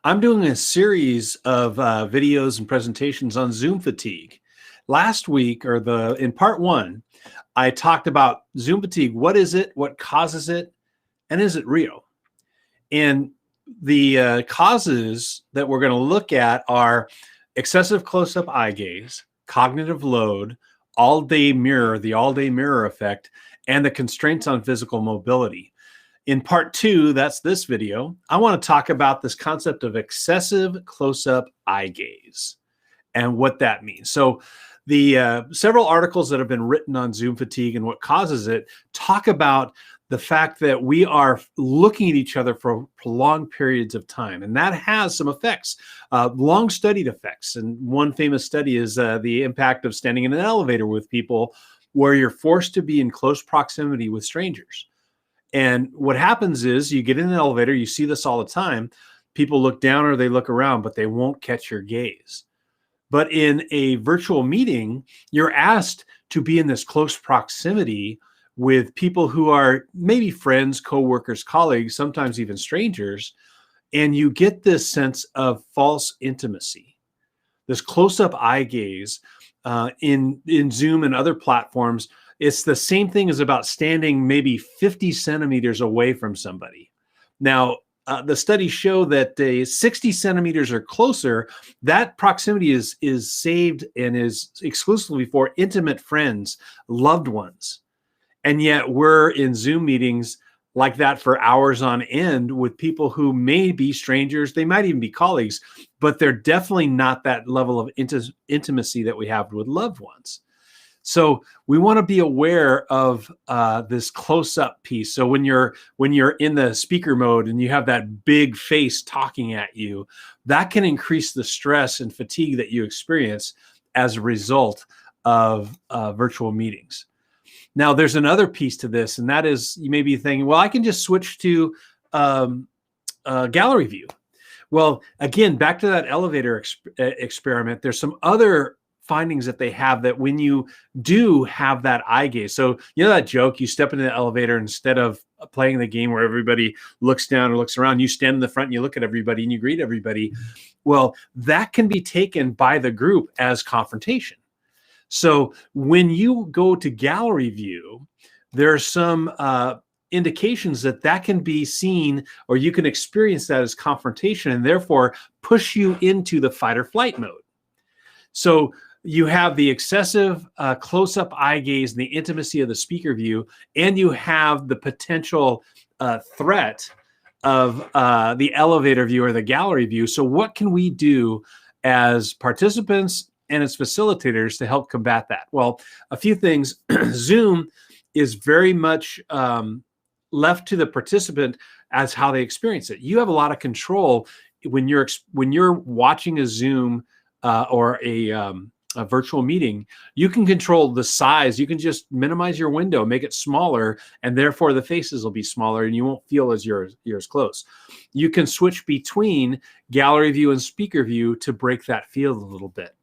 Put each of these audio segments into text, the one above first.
I'm doing a series of videos and presentations on Zoom fatigue. Last week, in part one, I talked about Zoom fatigue. What is it? What causes it? And is it real? And the causes that we're going to look at are excessive close-up eye gaze, cognitive load, the all-day mirror effect, and the constraints on physical mobility. In part two, that's this video, I want to talk about this concept of excessive close-up eye gaze and what that means. So the several articles that have been written on Zoom fatigue and what causes it talk about the fact that we are looking at each other for prolonged periods of time, and that has some effects, long studied effects. And one famous study is the impact of standing in an elevator with people where you're forced to be in close proximity with strangers. And what happens is you get in an elevator, you see this all the time. People look down or they look around, but they won't catch your gaze. But in a virtual meeting, you're asked to be in this close proximity with people who are maybe friends, coworkers, colleagues, sometimes even strangers. And you get this sense of false intimacy, this close-up eye gaze in Zoom and other platforms. It's the same thing as about standing maybe 50 centimeters away from somebody. Now, the studies show that 60 centimeters or closer, that proximity is saved and is exclusively for intimate friends, loved ones. And yet we're in Zoom meetings like that for hours on end with people who may be strangers. They might even be colleagues, but they're definitely not that level of intimacy that we have with loved ones. So we want to be aware of this close-up piece. So when you're in the speaker mode and you have that big face talking at you, that can increase the stress and fatigue that you experience as a result of virtual meetings. Now, there's another piece to this, and that is you may be thinking, well, I can just switch to gallery view. Well, again, back to that elevator experiment, there's some other findings that they have that when you do have that eye gaze, so you know that joke, you step into the elevator, instead of playing the game where everybody looks down or looks around, you stand in the front and you look at everybody and you greet everybody. Well, that can be taken by the group as confrontation. So when you go to gallery view, there are some indications that can be seen, or you can experience that as confrontation and therefore push you into the fight or flight mode. So you have the excessive close-up eye gaze and the intimacy of the speaker view, and you have the potential threat of the elevator view or the gallery view. So what can we do as participants and as facilitators to help combat that? Well, a few things. Zoom is very much left to the participant as how they experience it. You have a lot of control when you're watching a Zoom or a virtual meeting. You can control the size. You can just minimize your window, make it smaller, and therefore the faces will be smaller and you won't feel as you're as close. You can switch between gallery view and speaker view to break that field a little bit.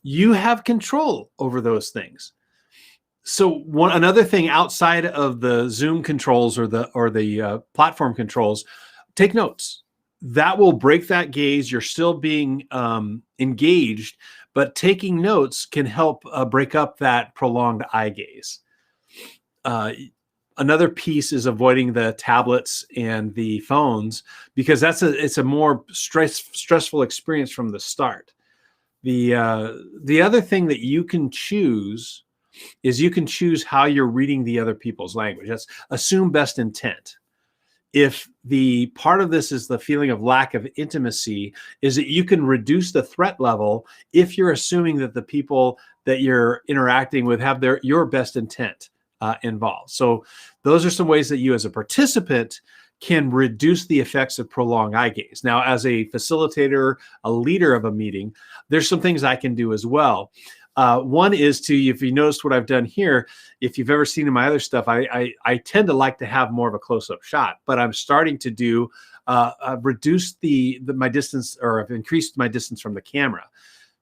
You have control over those things. So another thing outside of the Zoom controls or the platform controls, take notes. That will break that gaze. You're still being engaged, but taking notes can help break up that prolonged eye gaze. Another piece is avoiding the tablets and the phones, because it's a more stressful experience from the start. The other thing that you can choose is you can choose how you're reading the other people's language. That's assume best intent. If the part of this is the feeling of lack of intimacy, is that you can reduce the threat level if you're assuming that the people that you're interacting with have your best intent involved. So those are some ways that you as a participant can reduce the effects of prolonged eye gaze. Now, as a facilitator, a leader of a meeting, there's some things I can do as well. One is if you noticed what I've done here, if you've ever seen in my other stuff, I tend to like to have more of a close-up shot, but I'm starting to do reduce my distance, or I've increased my distance from the camera.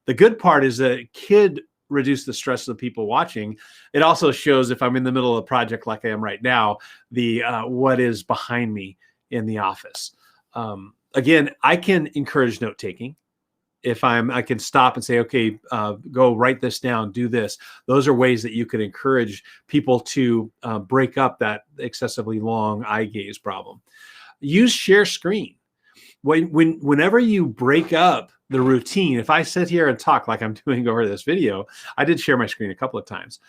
The good part is that it could reduce the stress of the people watching. It also shows, if I'm in the middle of a project like I am right now, what is behind me in the office. again, I can encourage note taking. If I can stop and say, okay, go write this down, do this. Those are ways that you can encourage people to break up that excessively long eye gaze problem. Use share screen. Whenever you break up the routine, if I sit here and talk like I'm doing over this video, I did share my screen a couple of times.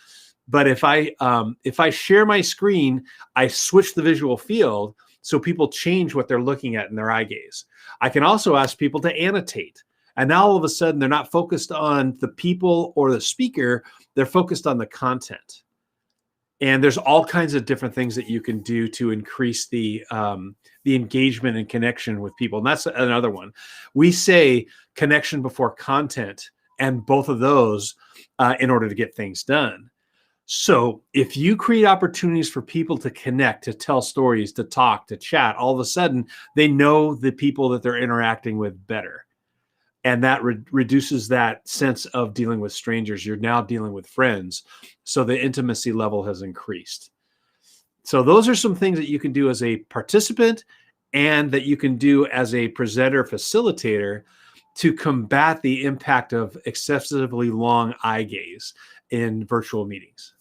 But if I share my screen, I switch the visual field so people change what they're looking at in their eye gaze. I can also ask people to annotate. And now all of a sudden, they're not focused on the people or the speaker, they're focused on the content. And there's all kinds of different things that you can do to increase the engagement and connection with people. And that's another one. We say connection before content, and both of those in order to get things done. So if you create opportunities for people to connect, to tell stories, to talk, to chat, all of a sudden, they know the people that they're interacting with better. And that reduces that sense of dealing with strangers. You're now dealing with friends. So the intimacy level has increased. So those are some things that you can do as a participant and that you can do as a presenter facilitator to combat the impact of excessively long eye gaze in virtual meetings.